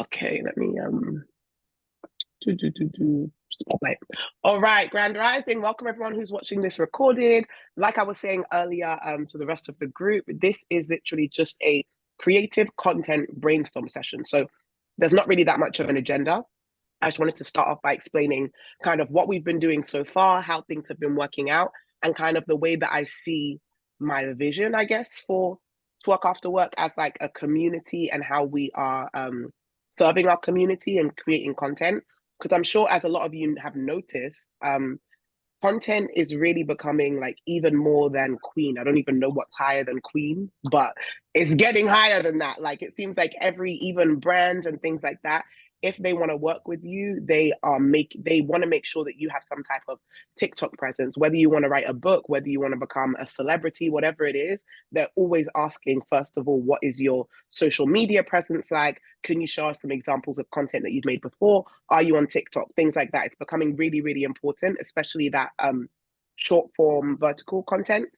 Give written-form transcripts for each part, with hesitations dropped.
Okay, let me spotlight. All right, Grand Rising. Welcome everyone who's watching this recorded. Like I was saying earlier, to the rest of the group, this is literally just a creative content brainstorm session. So there's not really that much of an agenda. I just wanted to start off by explaining kind of what we've been doing so far, how things have been working out, and kind of the way that I see my vision, I guess, for Work After Work as like a community and how we are serving our community and creating content. Because I'm sure, as a lot of you have noticed, content is really becoming like even more than queen. I don't even know what's higher than queen, but it's getting higher than that. Like it seems like even brands and things like that, if they want to work with you, they want to make sure that you have some type of TikTok presence, whether you want to write a book, whether you want to become a celebrity, whatever it is, they're always asking, first of all, what is your social media presence like? Can you show us some examples of content that you've made before? Are you on TikTok? Things like that. It's becoming really, really important, especially that short form vertical content.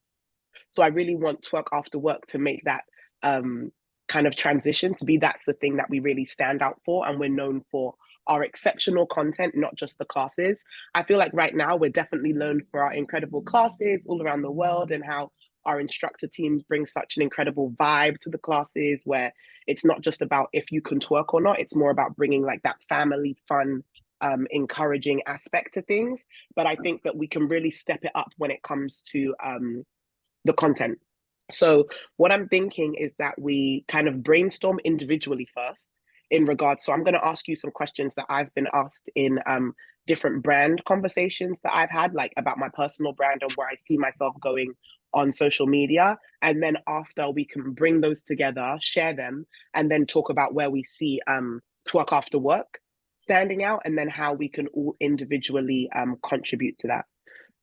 So I really want Work After Work to make that kind of transition to be that's the thing that we really stand out for, and we're known for our exceptional content, not just the classes. I feel like right now we're definitely known for our incredible classes all around the world and how our instructor teams bring such an incredible vibe to the classes where it's not just about if you can twerk or not, it's more about bringing like that family fun encouraging aspect to things. But I think that we can really step it up when it comes to the content. So what I'm thinking is that we kind of brainstorm individually first in regards. So I'm going to ask you some questions that I've been asked in different brand conversations that I've had, like about my personal brand and where I see myself going on social media. And then after we can bring those together, share them, and then talk about where we see Work After Work standing out, and then how we can all individually contribute to that.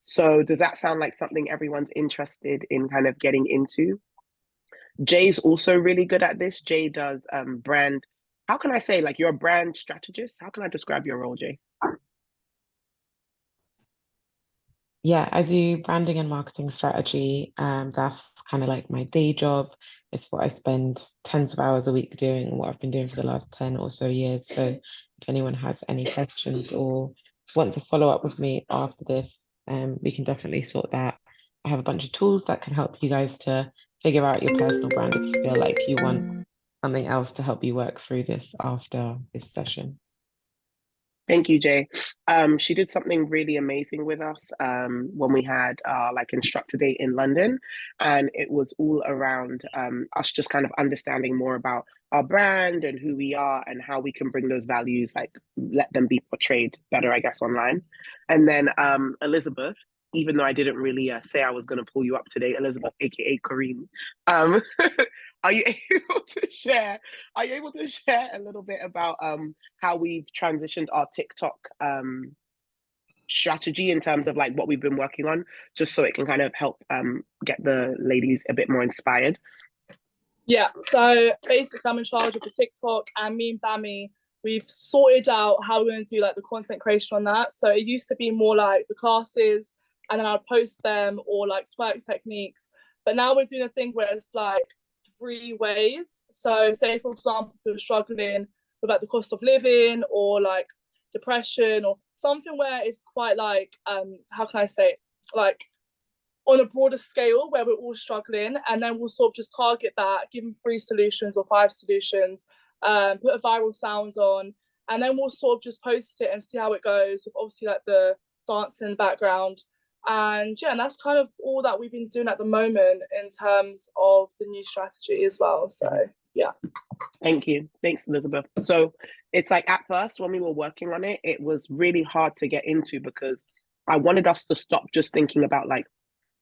So does that sound like something everyone's interested in kind of getting into? Jay's also really good at this. Jay does brand. How can I say, like, you're a brand strategist? How can I describe your role, Jay? Yeah, I do branding and marketing strategy. That's kind of like my day job. It's what I spend tens of hours a week doing, what I've been doing for the last 10 or so years. So if anyone has any questions or wants to follow up with me after this, we can definitely sort that. I have a bunch of tools that can help you guys to figure out your personal brand if you feel like you want something else to help you work through this after this session. Thank you, Jay. She did something really amazing with us when we had like instructor day in London, and it was all around us just kind of understanding more about our brand and who we are and how we can bring those values, like let them be portrayed better, I guess, online. And then Elizabeth, even though I didn't really say I was going to pull you up today, Elizabeth, aka Kareem, um, are you able to share? Are you able to share a little bit about how we've transitioned our TikTok strategy in terms of like what we've been working on, just so it can kind of help get the ladies a bit more inspired? Yeah, so basically I'm in charge of the TikTok, and me and Bami, we've sorted out how we're going to do like the content creation on that. So it used to be more like the classes and then I'd post them, or like twerk techniques. But now we're doing a thing where it's like 3 ways. So say for example, if you're struggling with like the cost of living or like depression or something where it's quite like how can I say it? Like on a broader scale where we're all struggling, and then we'll sort of just target that, give them 3 solutions or 5 solutions, put a viral sounds on, and then we'll sort of just post it and see how it goes with obviously like the dance in the background. And yeah, and that's kind of all that we've been doing at the moment in terms of the new strategy as well. So yeah. Thank you. Thanks, Elizabeth. So it's like at first when we were working on it, it was really hard to get into because I wanted us to stop just thinking about like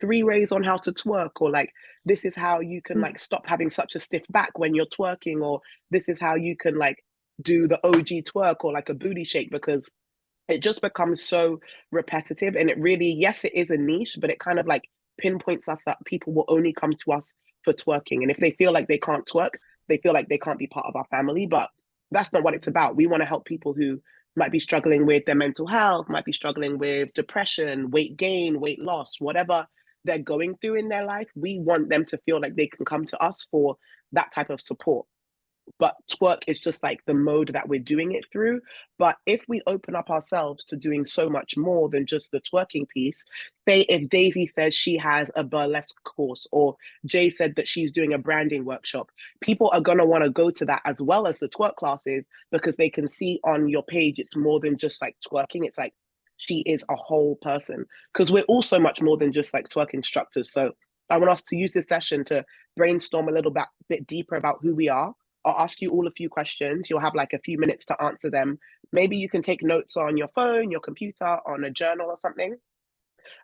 3 ways on how to twerk, or like this is how you can like stop having such a stiff back when you're twerking, or this is how you can like do the OG twerk or like a booty shake, because it just becomes so repetitive. And it really, yes, it is a niche, but it kind of like pinpoints us that people will only come to us for twerking. And if they feel like they can't twerk, they feel like they can't be part of our family. But that's not what it's about. We want to help people who might be struggling with their mental health, might be struggling with depression, weight gain, weight loss, whatever they're going through in their life. We want them to feel like they can come to us for that type of support. but twerk is just like the mode that we're doing it through. But if we open up ourselves to doing so much more than just the twerking piece, say if Daisy says she has a burlesque course, or Jay said that she's doing a branding workshop, people are going to want to go to that as well as the twerk classes, because they can see on your page it's more than just like twerking. It's like she is a whole person, because we're also much more than just like twerk instructors. So I want us to use this session to brainstorm a little bit deeper about who we are. I'll ask you all a few questions. You'll have like a few minutes to answer them. Maybe you can take notes on your phone, your computer, on a journal or something.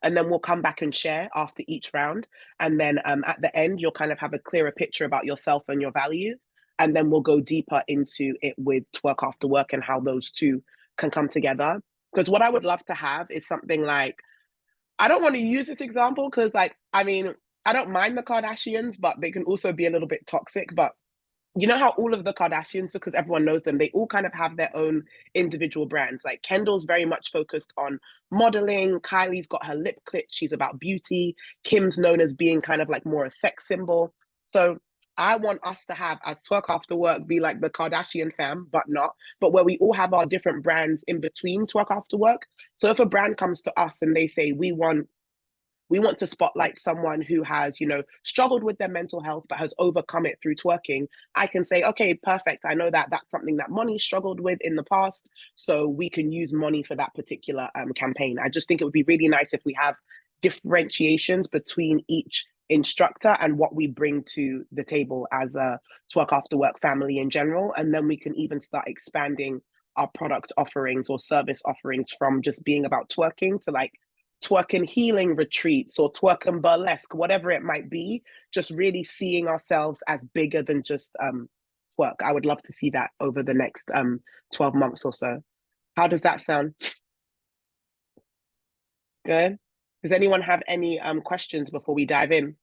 And then we'll come back and share after each round. And then at the end, you'll kind of have a clearer picture about yourself and your values. And then we'll go deeper into it with twerk after work and how those two can come together. Because what I would love to have is something like, I don't want to use this example because, like, I mean, I don't mind the Kardashians, but they can also be a little bit toxic. But you know how all of the Kardashians, because everyone knows them, they all kind of have their own individual brands. Like Kendall's very much focused on modeling. Kylie's got her lip clip. She's about beauty. Kim's known as being kind of like more a sex symbol. So I want us to have, as Twerk After Work, be like the Kardashian fam, but not, but where we all have our different brands in between Twerk After Work. So if a brand comes to us and they say, we want to spotlight someone who has, struggled with their mental health, but has overcome it through twerking, I can say, okay, perfect. I know that that's something that Moni struggled with in the past. So we can use Moni for that particular campaign. I just think it would be really nice if we have differentiations between each instructor and what we bring to the table as a Twerk After Work family in general. And then we can even start expanding our product offerings or service offerings from just being about twerking to like twerk and healing retreats or twerk and burlesque, whatever it might be, just really seeing ourselves as bigger than just twerk. I would love to see that over the next 12 months or so. How does that sound? Good. Does anyone have any questions before we dive in?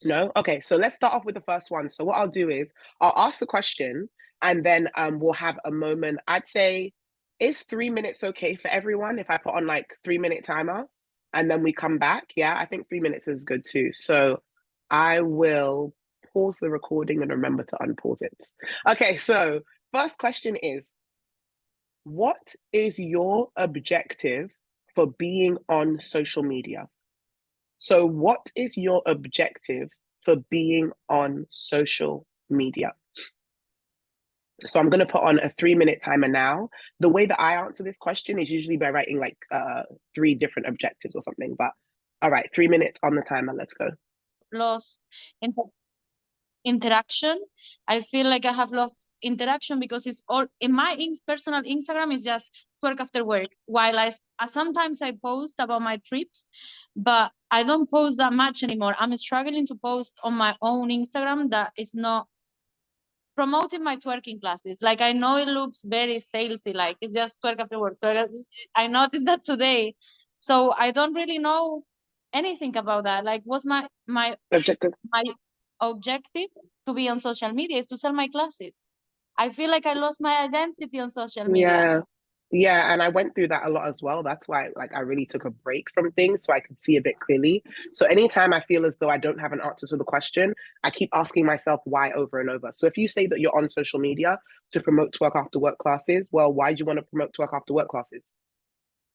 No? Okay, so let's start off with the first one. So what I'll do is I'll ask the question and then we'll have a moment. I'd say, is 3 minutes okay for everyone if I put on like 3-minute timer and then we come back? Yeah, I think 3 minutes is good too. So I will pause the recording and remember to unpause it. Okay, so first question is, what is your objective for being on social media? So what is your objective for being on social media? So I'm going to put on a 3-minute timer now. The way that I answer this question is usually by writing like 3 different objectives or something. But all right, 3 minutes on the timer. Let's go. Lost interaction. I feel like I have lost interaction because it's all in my personal Instagram is just work after work. While I sometimes I post about my trips, but I don't post that much anymore. I'm struggling to post on my own Instagram that is not promoting my twerking classes. Like I know it looks very salesy, like it's just twerk after work. I noticed that today, so I don't really know anything about that. Like, what's my Objective. my objective to be on social media is to sell my classes. I feel like I lost my identity on social media. Yeah, and I went through that a lot as well. That's why I really took a break from things so I could see a bit clearly. So anytime I feel as though I don't have an answer to the question, I keep asking myself why over and over. So if you say that you're on social media to promote Twerk After Work classes, well, why do you want to promote Twerk After Work classes?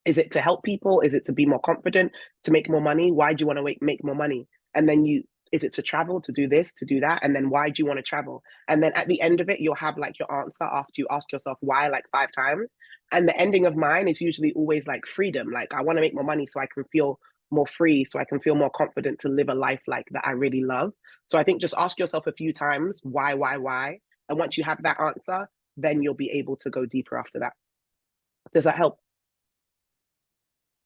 Is it to help people? Is it to be more confident, to make more money? Why do you want to make more money? And then is it to travel, to do this, to do that? And then why do you want to travel? And then at the end of it, you'll have like your answer after you ask yourself why like 5 times. And the ending of mine is usually always like freedom. Like I want to make more money so I can feel more free, so I can feel more confident to live a life like that I really love. So I think just ask yourself a few times, why? And once you have that answer, then you'll be able to go deeper after that. Does that help?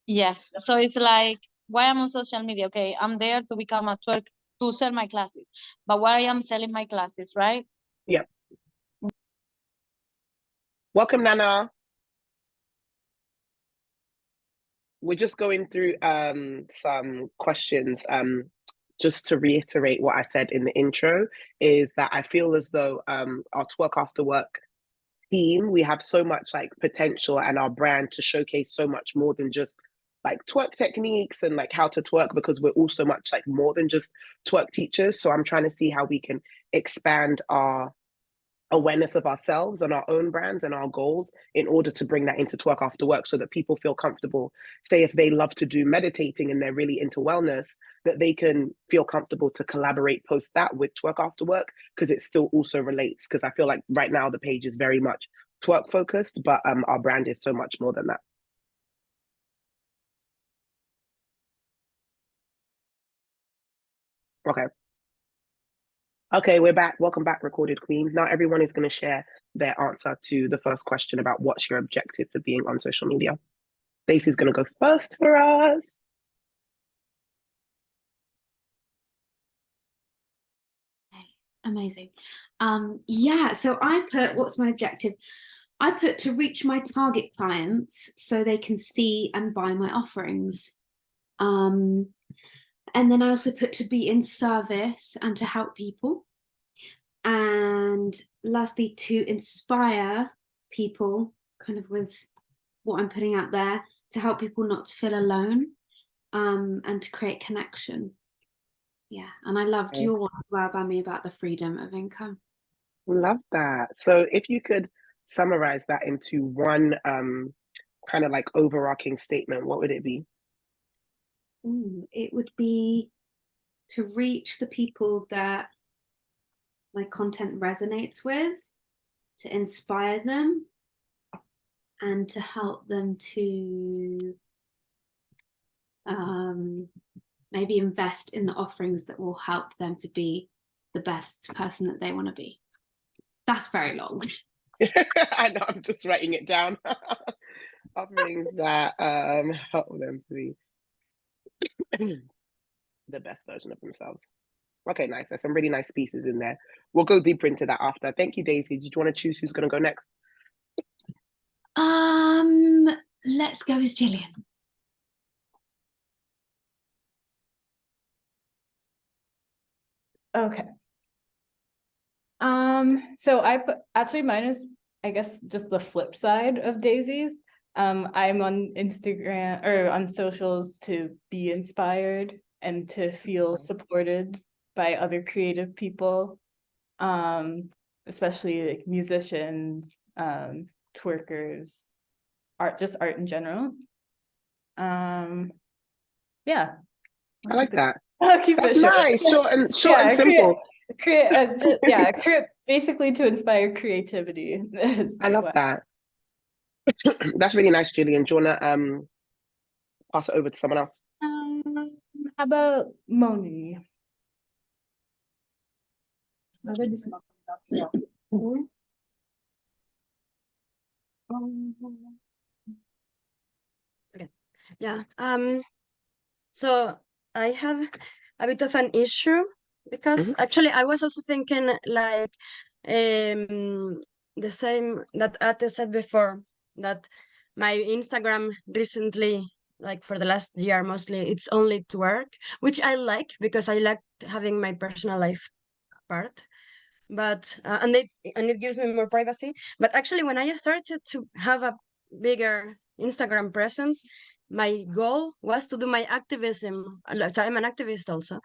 Yes. So it's like, why I'm on social media? Okay, I'm there to become a twerk, to sell my classes. But why I am selling my classes, right? Yep. Welcome, Nana. We're just going through some questions. Just to reiterate what I said in the intro, is that I feel as though our Twerk After Work team, we have so much like potential and our brand to showcase so much more than just like twerk techniques and like how to twerk, because we're also much like more than just twerk teachers. So I'm trying to see how we can expand our awareness of ourselves and our own brands and our goals in order to bring that into twerk after work, so that people feel comfortable. Say if they love to do meditating and they're really into wellness, that they can feel comfortable to collaborate post that with twerk after work, because it still also relates. Because I feel like right now the page is very much twerk focused, but our brand is so much more than that. Okay. Okay, we're back. Welcome back, Recorded Queens. Now everyone is going to share their answer to the first question about what's your objective for being on social media. Stacey's going to go first for us. Okay, amazing. Yeah, so I put, what's my objective? I put to reach my target clients so they can see and buy my offerings. And then I also put to be in service and to help people. And lastly, to inspire people, kind of with what I'm putting out there, to help people not to feel alone, and to create connection. Yeah, and I loved your one as well, Bami, about the freedom of income. Love that. So if you could summarize that into one kind of like overarching statement, what would it be? It would be to reach the people that my content resonates with, to inspire them, and to help them to maybe invest in the offerings that will help them to be the best person that they want to be. That's very long. I know, I'm just writing it down. Offerings that help them to be the best version of themselves. Okay, nice. There's some really nice pieces in there. We'll go deeper into that after. Thank you, Daisy. Did you want to choose who's going to go next? Let's go with Gillian. Okay. So I put, actually mine is, I guess, just the flip side of Daisy's. I'm on Instagram or on socials to be inspired and to feel supported by other creative people, especially like musicians, twerkers, just art in general. Yeah. I like that. I'll keep That's it short. nice. Short and simple. Basically to inspire creativity. I love that. That's really nice, Gillian. Do you want to pass it over to someone else? How about Moni? Okay. Yeah. So I have a bit of an issue because actually I was also thinking like the same that Ate said before, that my Instagram recently, like for the last year mostly, it's only to work, which I like because I like having my personal life part, but and it gives me more privacy. But actually when I started to have a bigger Instagram presence, my goal was to do my activism. So I'm an activist also,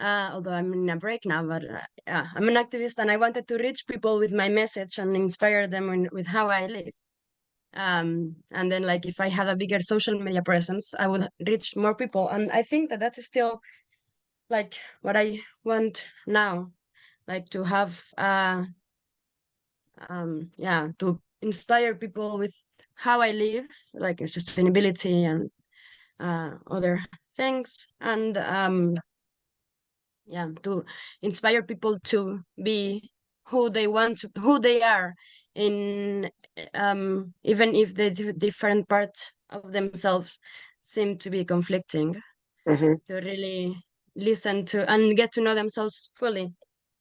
although I'm in a break now, but yeah, I'm an activist and I wanted to reach people with my message and inspire them with how I live. And then like if I had a bigger social media presence, I would reach more people. And I think that that's still like what I want now, like to have, yeah, to inspire people with how I live, like sustainability and other things, and yeah, to inspire people to be who they want to, who they are, in even if the different parts of themselves seem to be conflicting, to really listen to and get to know themselves fully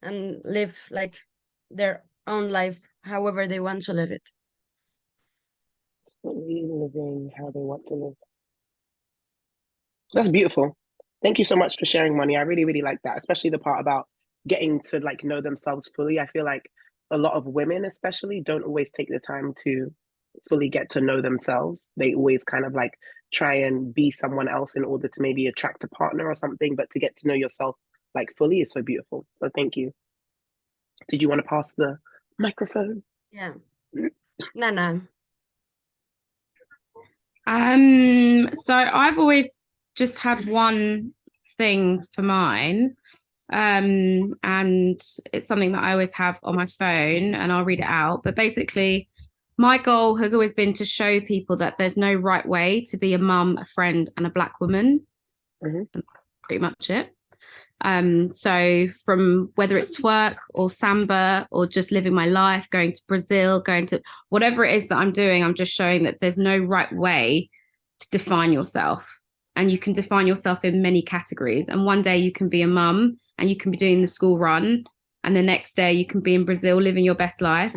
and live like their own life however they want to live it. Fully living how they want to live. That's beautiful. Thank you so much for sharing, Money. I really, really like that, especially the part about getting to like know themselves fully. I feel like a lot of women especially don't always take the time to fully get to know themselves. They always kind of like try and be someone else in order to maybe attract a partner or something, but to get to know yourself like fully is so beautiful. So thank you. Did you want to pass the microphone? Yeah. Nana. So I've always just had one thing for mine. And it's something that I always have on my phone, and I'll read it out. But basically, my goal has always been to show people that there's no right way to be a mum, a friend, and a Black woman. Mm-hmm. And that's pretty much it. So from whether it's twerk or samba or just living my life, going to Brazil, going to whatever it is that I'm doing, I'm just showing that there's no right way to define yourself. And you can define yourself in many categories. And one day you can be a mum and you can be doing the school run. And the next day you can be in Brazil living your best life.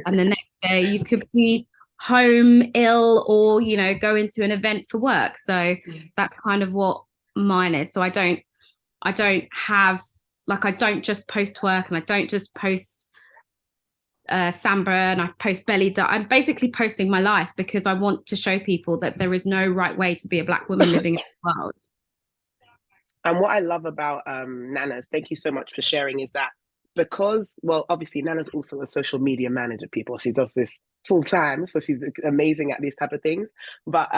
And the next day you could be home ill or, you know, go into an event for work. So that's kind of what mine is. So I don't have, like, I don't just post twerk and I don't just post samba and I post belly dance. I'm basically posting my life because I want to show people that there is no right way to be a Black woman living in the world. And what I love about Nana's, thank you so much for sharing, is that because, well, obviously Nana's also a social media manager, people. She does this full time, so she's amazing at these type of things. But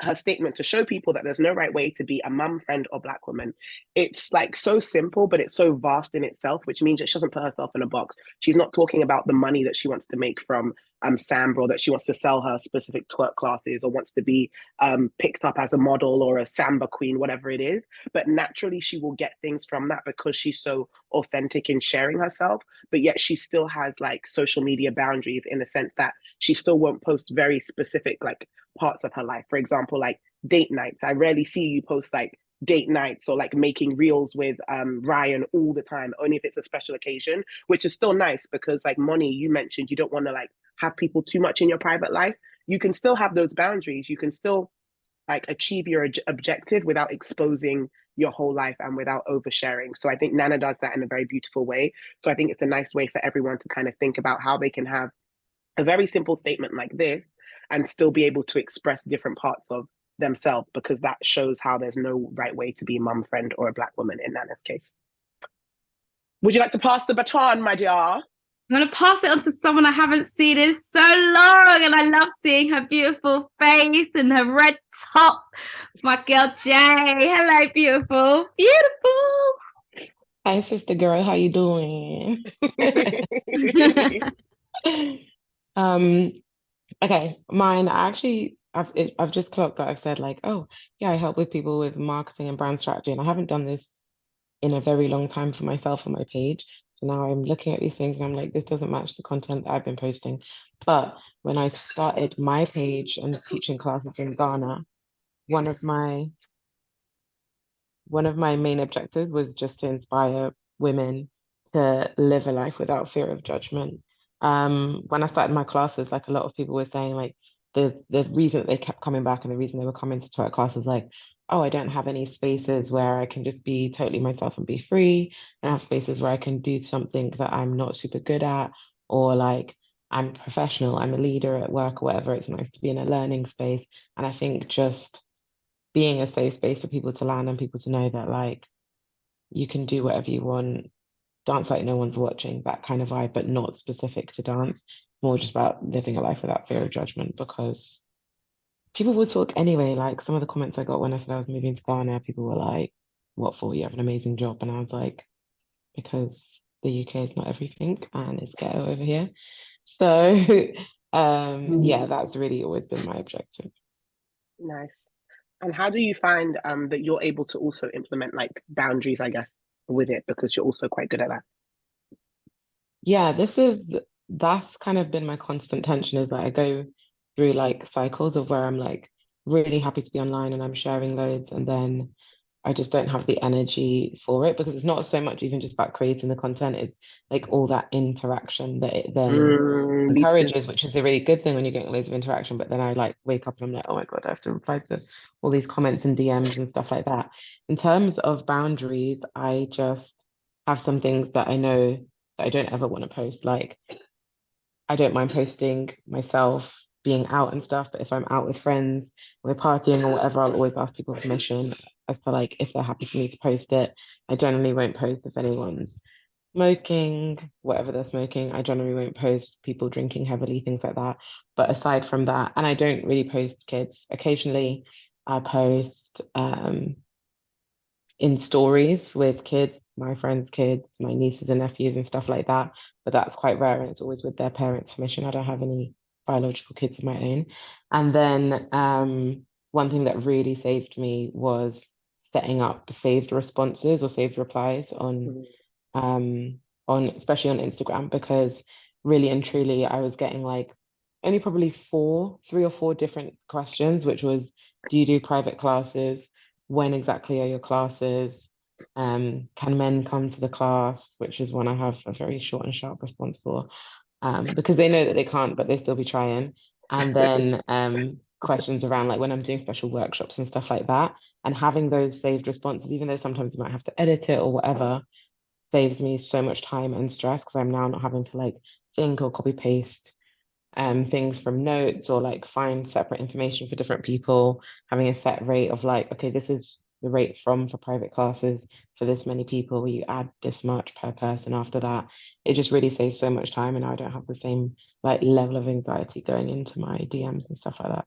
her statement to show people that there's no right way to be a mum, friend, or Black woman, it's like so simple, but it's so vast in itself, which means that she doesn't put herself in a box. She's not talking about the money that she wants to make from samba, or that she wants to sell her specific twerk classes, or wants to be picked up as a model or a samba queen, whatever it is. But naturally she will get things from that because she's so authentic in sharing herself. But yet she still has like social media boundaries, in the sense that she still won't post very specific like parts of her life. For example, like date nights. I rarely see you post like date nights or like making reels with Ryan all the time, only if it's a special occasion, which is still nice because, like Moni, you mentioned you don't want to like have people too much in your private life. You can still have those boundaries. You can still like achieve your objective without exposing your whole life and without oversharing. So I think Nana does that in a very beautiful way. So I think it's a nice way for everyone to kind of think about how they can have a very simple statement like this and still be able to express different parts of themselves, because that shows how there's no right way to be a mum, friend, or a Black woman in Nana's case. Would you like to pass the baton, my dear? I'm going to pass it on to someone I haven't seen in so long, and I love seeing her beautiful face and her red top. My girl Jay. Hello, beautiful. Beautiful. Hi, sister girl. How you doing? Okay, mine. I've just clocked that I've said like, oh yeah, I help with people with marketing and brand strategy, and I haven't done this in a very long time for myself on my page. So now I'm looking at these things and I'm like, this doesn't match the content that I've been posting. But when I started my page and teaching classes in Ghana, one of my main objectives was just to inspire women to live a life without fear of judgment. When I started my classes, like a lot of people were saying, like the reason that they kept coming back and the reason they were coming to our classes, like, oh, I don't have any spaces where I can just be totally myself and be free. I don't have spaces where I can do something that I'm not super good at, or like I'm professional, I'm a leader at work or whatever. It's nice to be in a learning space. And I think just being a safe space for people to land and people to know that like you can do whatever you want, dance like no one's watching, that kind of vibe, but not specific to dance. It's more just about living a life without fear of judgment, because people will talk anyway. Like some of the comments I got when I said I was moving to Ghana, people were like, what for? You have an amazing job. And I was like, because the UK is not everything and it's ghetto over here. So yeah, that's really always been my objective. Nice. And how do you find that you're able to also implement like boundaries, I guess, with it, because you're also quite good at that? Yeah, that's kind of been my constant tension, is that I go through like cycles of where I'm like really happy to be online and I'm sharing loads, and then I just don't have the energy for it, because it's not so much even just about creating the content. It's like all that interaction that it then encourages, which is a really good thing when you're getting loads of interaction. But then I like wake up and I'm like, oh my God, I have to reply to all these comments and DMs and stuff like that. In terms of boundaries, I just have some things that I know that I don't ever want to post. Like I don't mind posting myself being out and stuff. But if I'm out with friends, we're partying or whatever, I'll always ask people permission as to like if they're happy for me to post it. I generally won't post if anyone's smoking, whatever they're smoking. I generally won't post people drinking heavily, things like that. But aside from that, and I don't really post kids. Occasionally, I post in stories with kids, my friends' kids, my nieces and nephews and stuff like that. But that's quite rare and it's always with their parents' permission. I don't have any biological kids of my own. And then one thing that really saved me was setting up saved responses or saved replies on especially on Instagram, because really and truly I was getting like only probably 3 or 4 different questions, which was, do you do private classes? When exactly are your classes? Can men come to the class? Which is one I have a very short and sharp response for, because they know that they can't, but they still be trying. And then questions around like when I'm doing special workshops and stuff like that, and having those saved responses, even though sometimes you might have to edit it or whatever, saves me so much time and stress because I'm now not having to like think or copy paste things from notes or like find separate information for different people, having a set rate of like, okay, this is the rate for private classes for this many people, you add this much per person after that. It just really saves so much time, and I don't have the same like level of anxiety going into my DMs and stuff like that.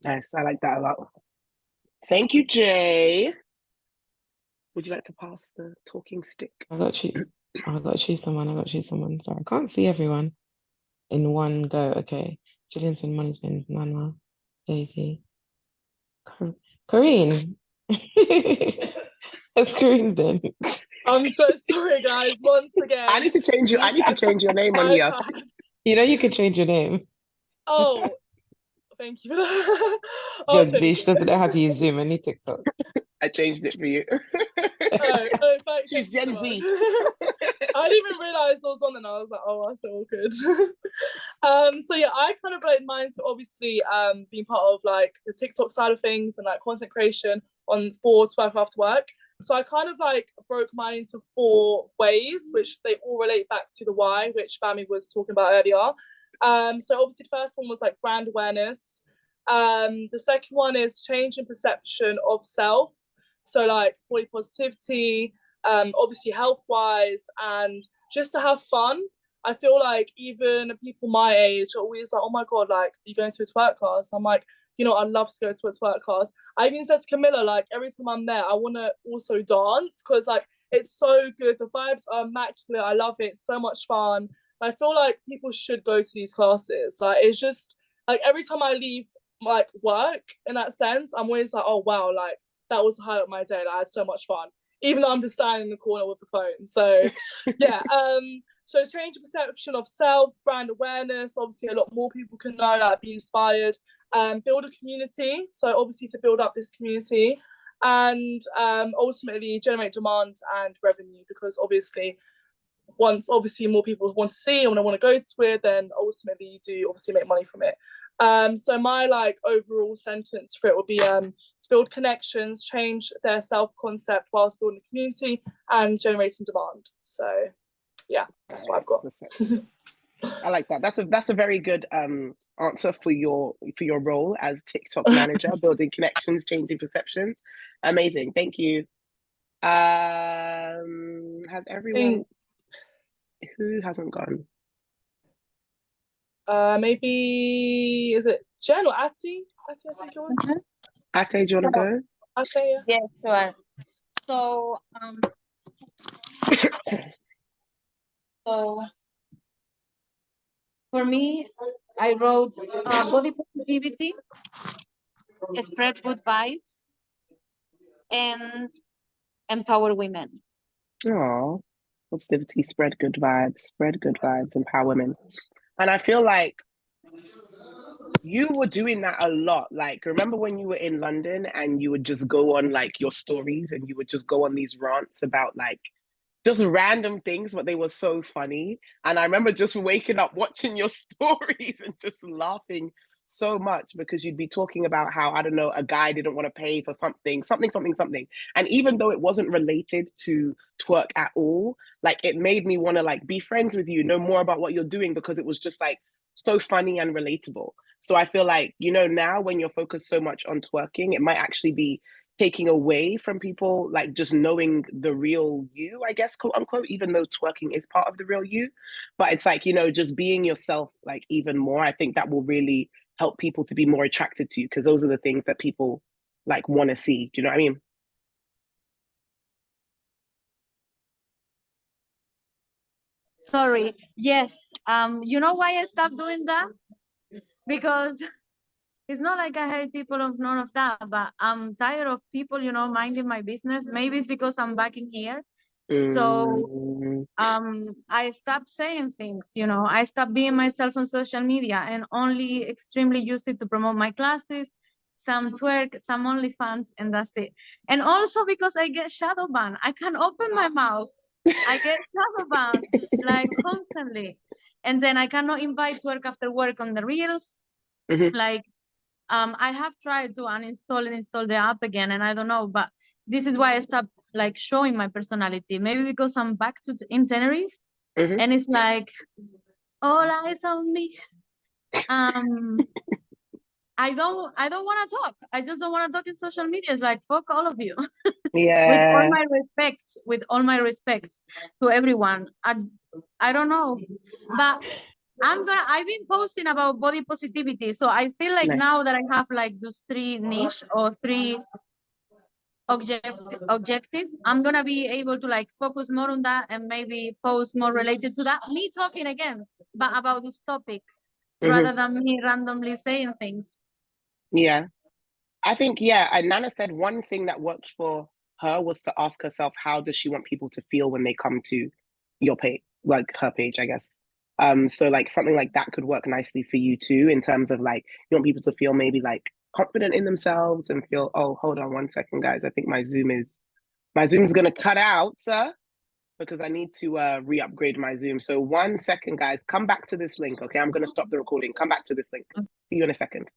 Nice, I like that a lot. Thank you, Jay. Would you like to pass the talking stick? I got to choose someone. Sorry, I can't see everyone in one go. Okay. Gillian's been, Money's been, Nana, Daisy, Corinne. Has Corinne been? I'm so sorry, guys. Once again, I need to change your name on here. You know you could change your name. Oh, thank you for that. Judge Z, she doesn't know how to use Zoom any TikTok. I changed it for you. Thanks. She's Gen Z. I didn't even realize I was on, and I was like, oh, that's so awkward. So yeah, I kind of like mine. So obviously, being part of like the TikTok side of things and like content creation for to work after work. So I kind of like broke mine into 4 ways, which they all relate back to the why, which Bami was talking about earlier. So obviously the first one was like brand awareness. The second one is change in perception of self. So like body positivity, obviously health-wise, and just to have fun. I feel like even people my age are always like, oh my God, like, you going to a twerk class? I'm like, you know, I'd love to go to a twerk class. I even said to Camilla, like, every time I'm there, I want to also dance because, like, it's so good. The vibes are immaculate. I love it. It's so much fun. I feel like people should go to these classes. Like, it's just, like, every time I leave, like, work, in that sense, I'm always like, oh, wow, like, that was the highlight of my day. Like, I had so much fun, even though I'm just standing in the corner with the phone. So, yeah. So change the perception of self, brand awareness. Obviously, a lot more people can know, like, be inspired. Build a community. So obviously to build up this community, and ultimately generate demand and revenue, because obviously once obviously more people want to see and want to go to it, then ultimately you do obviously make money from it. So my like overall sentence for it would be to build connections, change their self-concept whilst building a community and generating demand. So yeah, that's what I've got. I like that. That's a very good answer for your role as TikTok manager, building connections, changing perceptions. Amazing. Thank you. Has everyone who hasn't gone? Maybe is it Jen or Ati? Ati, I think it was. Ate, do you want to go? Ati, yeah. Yes, sure. So so for me, I wrote body positivity, spread good vibes, and empower women. Oh, positivity, spread good vibes, empower women. And I feel like you were doing that a lot. Like, remember when you were in London and you would just go on like your stories and you would just go on these rants about like just random things, but they were so funny. And I remember just waking up watching your stories and just laughing so much because you'd be talking about how, I don't know, a guy didn't want to pay for something. And even though it wasn't related to twerk at all, like it made me want to like be friends with you, know more about what you're doing, because it was just like so funny and relatable. So I feel like, you know, now when you're focused so much on twerking, it might actually be taking away from people like just knowing the real you, I guess, quote unquote, even though twerking is part of the real you. But it's like, you know, just being yourself like even more. I think that will really help people to be more attracted to you, because those are the things that people like want to see. Do you know what I mean? Sorry. Yes. You know why I stopped doing that? Because it's not like I hate people of none of that, but I'm tired of people, you know, minding my business. Maybe it's because I'm back in here. So I stopped saying things, you know, I stopped being myself on social media and only extremely use it to promote my classes, some twerk, some OnlyFans, and that's it. And also because I get shadow banned, I can open my mouth. I get shadow banned like constantly. And then I cannot invite twerk after work on the reels. Like I have tried to uninstall and install the app again, and I don't know, but this is why I stopped like showing my personality. Maybe because I'm back to in Tenerife, and it's like all eyes on me. I don't want to talk. I just don't want to talk in social media. It's like fuck all of you. Yeah. With all my respect to everyone. I don't know, but I've been posting about body positivity, so I feel like Nice. now that I have like those three niche or three objectives, I'm gonna be able to like focus more on that and maybe post more related to that. Me talking again, but about these topics rather than me randomly saying things. Yeah. I think, yeah, and Nana said one thing that worked for her was to ask herself, how does she want people to feel when they come to your page, like her page, I guess. So like something like that could work nicely for you too, in terms of like, you want people to feel maybe like confident in themselves and feel, oh, hold on 1 second, guys. I think my Zoom's gonna cut out, sir, because I need to re-upgrade my Zoom. So 1 second, guys, come back to this link, okay? I'm gonna stop the recording. Come back to this link. See you in a second.